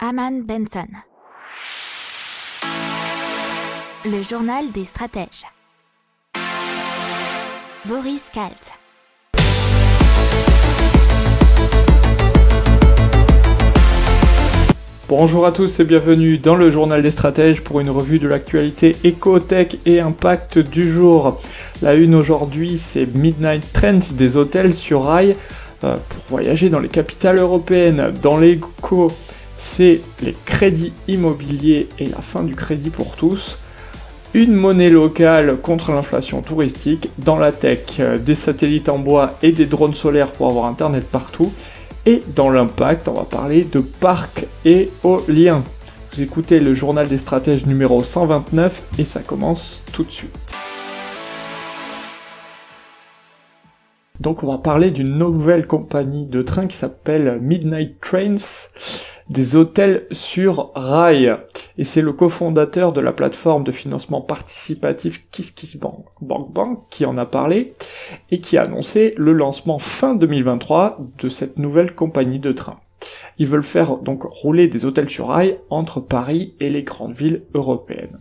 Aman Benson. Le journal des stratèges. Boris Kalt. Bonjour à tous et bienvenue dans le journal des stratèges pour une revue de l'actualité éco-tech et impact du jour. La une aujourd'hui, c'est Midnight Trends des hôtels sur rail pour voyager dans les capitales européennes. Dans l'éco, c'est les crédits immobiliers et la fin du crédit pour tous. Une monnaie locale contre l'inflation touristique. Dans la tech, des satellites en bois et des drones solaires pour avoir internet partout. Et dans l'impact, on va parler de parcs éoliens. Vous écoutez le journal des stratèges numéro 129 et ça commence tout de suite. Donc on va parler d'une nouvelle compagnie de train qui s'appelle Midnight Trains, des hôtels sur rail. Et c'est le cofondateur de la plateforme de financement participatif KissKissBank qui en a parlé et qui a annoncé le lancement fin 2023 de cette nouvelle compagnie de train. Ils veulent faire donc rouler des hôtels sur rail entre Paris et les grandes villes européennes.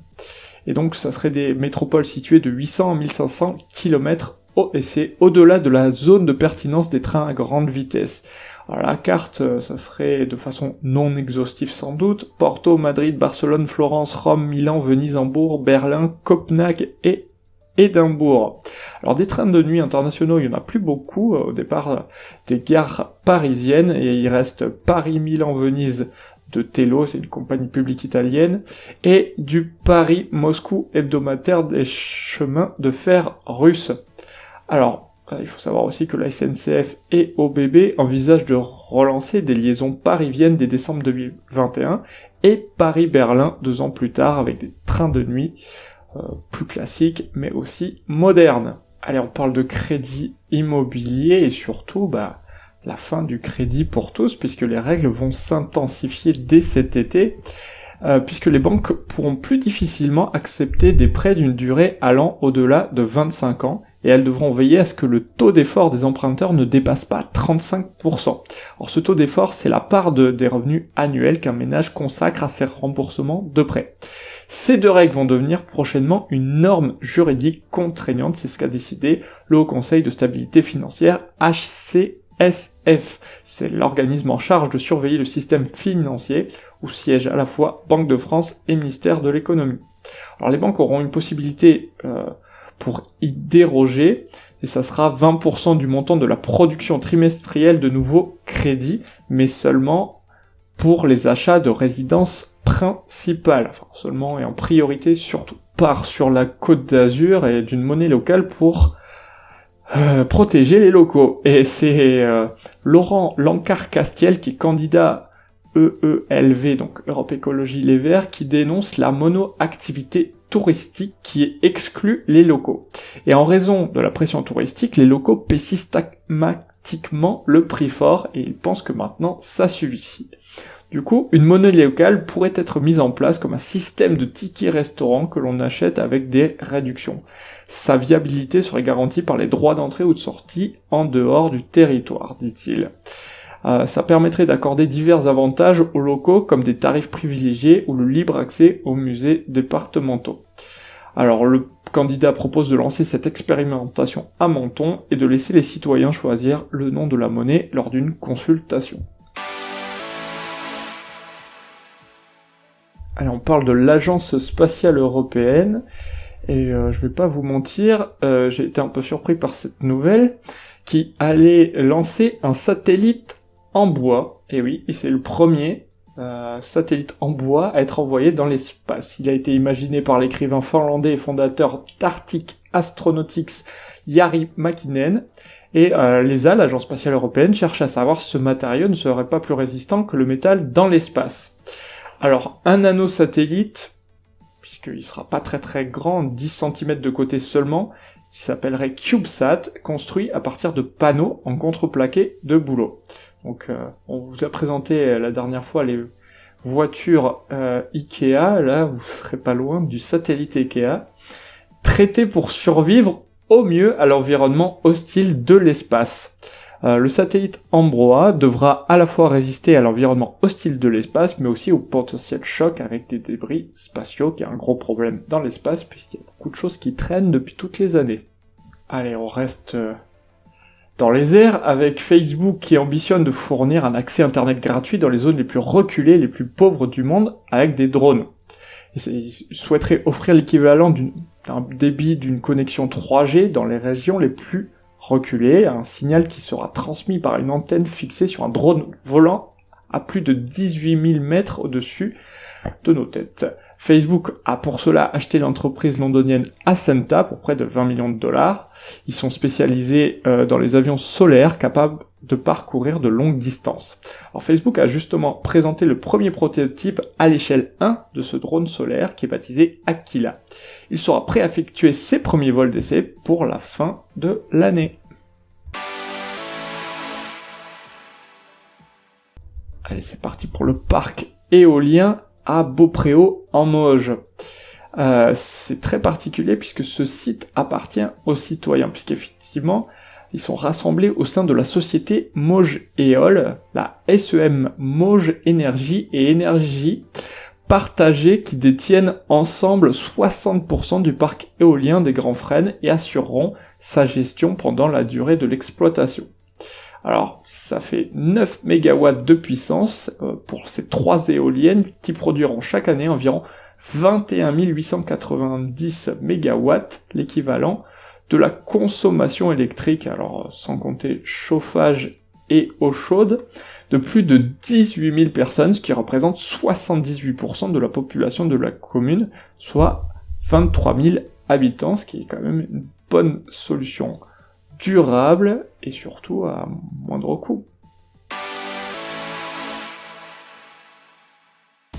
Et donc ça serait des métropoles situées de 800 à 1500 km et c'est au-delà de la zone de pertinence des trains à grande vitesse. Alors la carte, ça serait de façon non exhaustive sans doute, Porto, Madrid, Barcelone, Florence, Rome, Milan, Venise, Hambourg, Berlin, Copenhague et Édimbourg. Alors des trains de nuit internationaux, il y en a plus beaucoup, au départ des gares parisiennes, et il reste Paris, Milan, Venise de Tello, c'est une compagnie publique italienne, et du Paris-Moscou hebdomadaire des chemins de fer russes. Alors, il faut savoir aussi que la SNCF et OBB envisagent de relancer des liaisons parisiennes dès décembre 2021 et Paris-Berlin 2 ans plus tard avec des trains de nuit plus classiques mais aussi modernes. Allez, on parle de crédit immobilier et surtout la fin du crédit pour tous puisque les règles vont s'intensifier dès cet été. Puisque les banques pourront plus difficilement accepter des prêts d'une durée allant au-delà de 25 ans, et elles devront veiller à ce que le taux d'effort des emprunteurs ne dépasse pas 35%. Alors ce taux d'effort, c'est la part des revenus annuels qu'un ménage consacre à ses remboursements de prêts. Ces deux règles vont devenir prochainement une norme juridique contraignante, c'est ce qu'a décidé le Haut Conseil de stabilité financière, HCSF. C'est l'organisme en charge de surveiller le système financier, où siègent à la fois Banque de France et Ministère de l'économie. Alors les banques auront une possibilité pour y déroger, et ça sera 20% du montant de la production trimestrielle de nouveaux crédits, mais seulement pour les achats de résidences principales, enfin seulement et en priorité surtout. Part sur la Côte d'Azur et d'une monnaie locale pour protéger les locaux. Et c'est Laurent Lancard-Castiel qui est candidat EELV, donc Europe Écologie Les Verts, qui dénonce la mono-activité touristique qui exclut les locaux. Et en raison de la pression touristique, les locaux paient systématiquement le prix fort et ils pensent que maintenant ça suffit. Du coup, une monnaie locale pourrait être mise en place comme un système de tickets restaurant que l'on achète avec des réductions. Sa viabilité serait garantie par les droits d'entrée ou de sortie en dehors du territoire, dit-il. Ça permettrait d'accorder divers avantages aux locaux comme des tarifs privilégiés ou le libre accès aux musées départementaux. Alors le candidat propose de lancer cette expérimentation à Menton et de laisser les citoyens choisir le nom de la monnaie lors d'une consultation. Allez, on parle de l'Agence spatiale européenne, et je vais pas vous mentir, j'ai été un peu surpris par cette nouvelle, qui allait lancer un satellite en bois, et oui, et c'est le premier satellite en bois à être envoyé dans l'espace. Il a été imaginé par l'écrivain finlandais et fondateur d'Arctic Astronautics, Jari Mäkinen, et l'ESA, l'Agence spatiale européenne, cherche à savoir si ce matériau ne serait pas plus résistant que le métal dans l'espace. Alors, un nanosatellite, puisqu'il sera pas très très grand, 10 cm de côté seulement, qui s'appellerait CubeSat, construit à partir de panneaux en contreplaqué de bouleau. Donc on vous a présenté la dernière fois les voitures Ikea, là vous serez pas loin du satellite Ikea, traité pour survivre au mieux à l'environnement hostile de l'espace. Le satellite Ambroa devra à la fois résister à l'environnement hostile de l'espace, mais aussi au potentiel choc avec des débris spatiaux, qui est un gros problème dans l'espace, puisqu'il y a beaucoup de choses qui traînent depuis toutes les années. Allez, on reste dans les airs avec Facebook qui ambitionne de fournir un accès Internet gratuit dans les zones les plus reculées, les plus pauvres du monde, avec des drones. Il souhaiterait offrir l'équivalent d'un débit d'une connexion 3G dans les régions les plus reculées, un signal qui sera transmis par une antenne fixée sur un drone volant à plus de 18 000 mètres au-dessus de nos têtes. Facebook a pour cela acheté l'entreprise londonienne Ascenta pour près de 20 millions de dollars. Ils sont spécialisés dans les avions solaires capables de parcourir de longues distances. Alors Facebook a justement présenté le premier prototype à l'échelle 1 de ce drone solaire qui est baptisé Aquila. Il sera prêt à effectuer ses premiers vols d'essai pour la fin de l'année. Allez, c'est parti pour le parc éolien à Beaupréau en Mauges. C'est très particulier puisque ce site appartient aux citoyens, puisqu'effectivement, ils sont rassemblés au sein de la société Mauges Éole, la SEM Mauges Énergie et Énergie partagée qui détiennent ensemble 60% du parc éolien des Grands Frênes et assureront sa gestion pendant la durée de l'exploitation. Alors, ça fait 9 MW de puissance pour ces 3 éoliennes qui produiront chaque année environ 21 890 MW, l'équivalent de la consommation électrique, alors sans compter chauffage et eau chaude, de plus de 18 000 personnes, ce qui représente 78% de la population de la commune, soit 23 000 habitants, ce qui est quand même une bonne solution durable et surtout à moindre coût.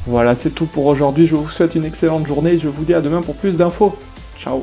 Voilà, c'est tout pour aujourd'hui. Je vous souhaite une excellente journée et je vous dis à demain pour plus d'infos. Ciao.